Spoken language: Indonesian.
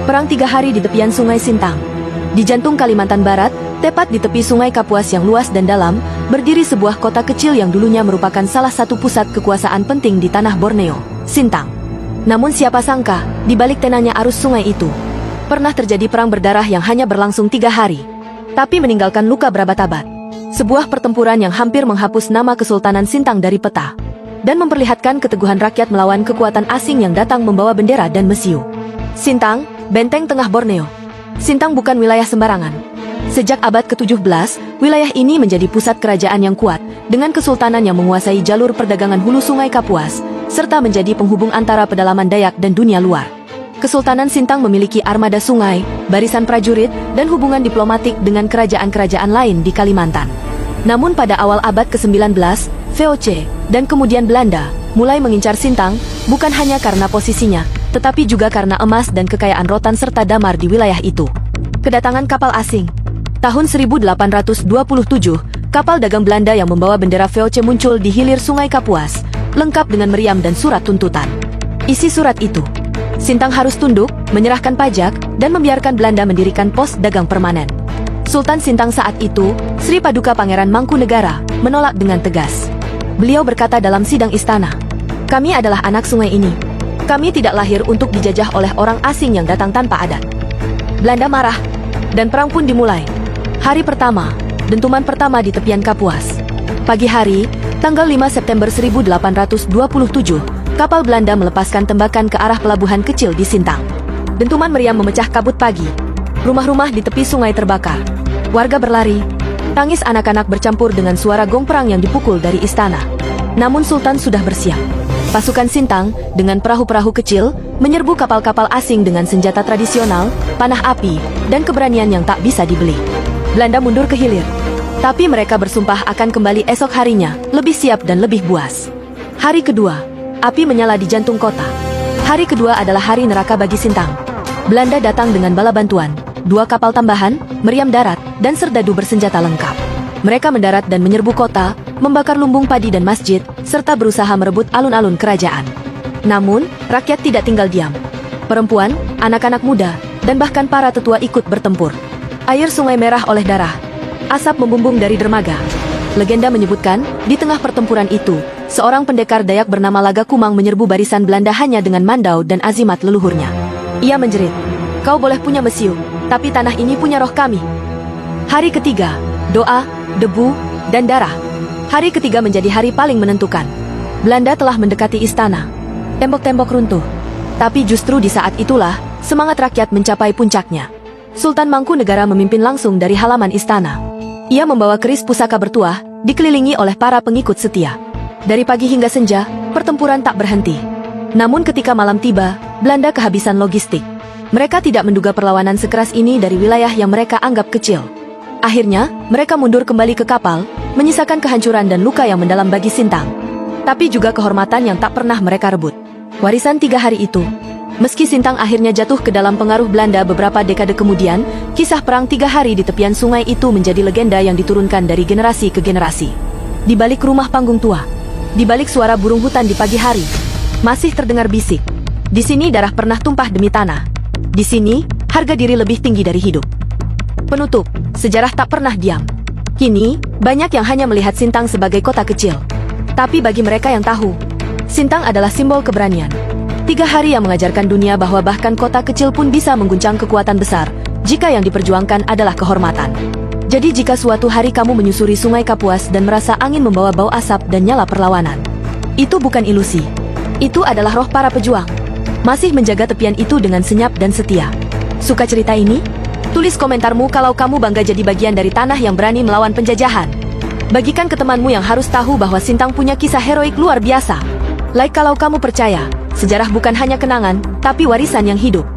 Perang 3 hari di tepian Sungai Sintang. Di jantung Kalimantan Barat, tepat di tepi Sungai Kapuas yang luas dan dalam, berdiri sebuah kota kecil yang dulunya merupakan salah satu pusat kekuasaan penting di tanah Borneo, Sintang. Namun siapa sangka, di balik tenangnya arus sungai itu, pernah terjadi perang berdarah yang hanya berlangsung 3 hari, tapi meninggalkan luka berabad-abad. Sebuah pertempuran yang hampir menghapus nama Kesultanan Sintang dari peta, dan memperlihatkan keteguhan rakyat melawan kekuatan asing yang datang membawa bendera dan mesiu. Sintang, benteng tengah Borneo. Sintang bukan wilayah sembarangan. Sejak abad ke-17, wilayah ini menjadi pusat kerajaan yang kuat, dengan kesultanan yang menguasai jalur perdagangan hulu Sungai Kapuas, serta menjadi penghubung antara pedalaman Dayak dan dunia luar. Kesultanan Sintang memiliki armada sungai, barisan prajurit, dan hubungan diplomatik dengan kerajaan-kerajaan lain di Kalimantan. Namun pada awal abad ke-19, VOC, dan kemudian Belanda, mulai mengincar Sintang, bukan hanya karena posisinya, tetapi juga karena emas dan kekayaan rotan serta damar di wilayah itu. Kedatangan kapal asing. Tahun 1827, kapal dagang Belanda yang membawa bendera VOC muncul di hilir Sungai Kapuas, lengkap dengan meriam dan surat tuntutan. Isi surat itu, Sintang harus tunduk, menyerahkan pajak, dan membiarkan Belanda mendirikan pos dagang permanen. Sultan Sintang saat itu, Sri Paduka Pangeran Mangkunegara, menolak dengan tegas. Beliau berkata dalam sidang istana, "Kami adalah anak sungai ini. Kami tidak lahir untuk dijajah oleh orang asing yang datang tanpa adat." Belanda marah, dan perang pun dimulai. Hari pertama, dentuman pertama di tepian Kapuas. Pagi hari, tanggal 5 September 1827, kapal Belanda melepaskan tembakan ke arah pelabuhan kecil di Sintang. Dentuman meriam memecah kabut pagi. Rumah-rumah di tepi sungai terbakar. Warga berlari. Tangis anak-anak bercampur dengan suara gong perang yang dipukul dari istana. Namun Sultan sudah bersiap. Pasukan Sintang, dengan perahu-perahu kecil, menyerbu kapal-kapal asing dengan senjata tradisional, panah api, dan keberanian yang tak bisa dibeli. Belanda mundur ke hilir. Tapi mereka bersumpah akan kembali esok harinya, lebih siap dan lebih buas. Hari kedua, api menyala di jantung kota. Hari kedua adalah hari neraka bagi Sintang. Belanda datang dengan bala bantuan, 2 kapal tambahan, meriam darat, dan serdadu bersenjata lengkap. Mereka mendarat dan menyerbu kota, membakar lumbung padi dan masjid, serta berusaha merebut alun-alun kerajaan. Namun, rakyat tidak tinggal diam. Perempuan, anak-anak muda, dan bahkan para tetua ikut bertempur. Air sungai merah oleh darah. Asap membumbung dari dermaga. Legenda menyebutkan, di tengah pertempuran itu, seorang pendekar Dayak bernama Laga Kumang menyerbu barisan Belanda hanya dengan mandau dan azimat leluhurnya. Ia menjerit, "Kau boleh punya mesiu, tapi tanah ini punya roh kami." Hari ketiga, doa, debu, dan darah. Hari ketiga menjadi hari paling menentukan. Belanda telah mendekati istana. Tembok-tembok runtuh. Tapi justru di saat itulah, semangat rakyat mencapai puncaknya. Sultan Mangkunegara memimpin langsung dari halaman istana. Ia membawa keris pusaka bertuah, dikelilingi oleh para pengikut setia. Dari pagi hingga senja, pertempuran tak berhenti. Namun ketika malam tiba, Belanda kehabisan logistik. Mereka tidak menduga perlawanan sekeras ini dari wilayah yang mereka anggap kecil. Akhirnya, mereka mundur kembali ke kapal, menyisakan kehancuran dan luka yang mendalam bagi Sintang. Tapi juga kehormatan yang tak pernah mereka rebut. Warisan 3 hari itu. Meski Sintang akhirnya jatuh ke dalam pengaruh Belanda beberapa dekade kemudian, kisah perang 3 hari di tepian sungai itu menjadi legenda yang diturunkan dari generasi ke generasi. Di balik rumah panggung tua, di balik suara burung hutan di pagi hari, masih terdengar bisik. Di sini darah pernah tumpah demi tanah. Di sini, harga diri lebih tinggi dari hidup. Penutup, sejarah tak pernah diam. Kini, banyak yang hanya melihat Sintang sebagai kota kecil. Tapi bagi mereka yang tahu, Sintang adalah simbol keberanian. 3 hari yang mengajarkan dunia bahwa bahkan kota kecil pun bisa mengguncang kekuatan besar, jika yang diperjuangkan adalah kehormatan. Jadi jika suatu hari kamu menyusuri Sungai Kapuas dan merasa angin membawa bau asap dan nyala perlawanan, itu bukan ilusi. Itu adalah roh para pejuang. Masih menjaga tepian itu dengan senyap dan setia. Suka cerita ini? Tulis komentarmu kalau kamu bangga jadi bagian dari tanah yang berani melawan penjajahan. Bagikan ke temanmu yang harus tahu bahwa Sintang punya kisah heroik luar biasa. Like kalau kamu percaya, sejarah bukan hanya kenangan, tapi warisan yang hidup.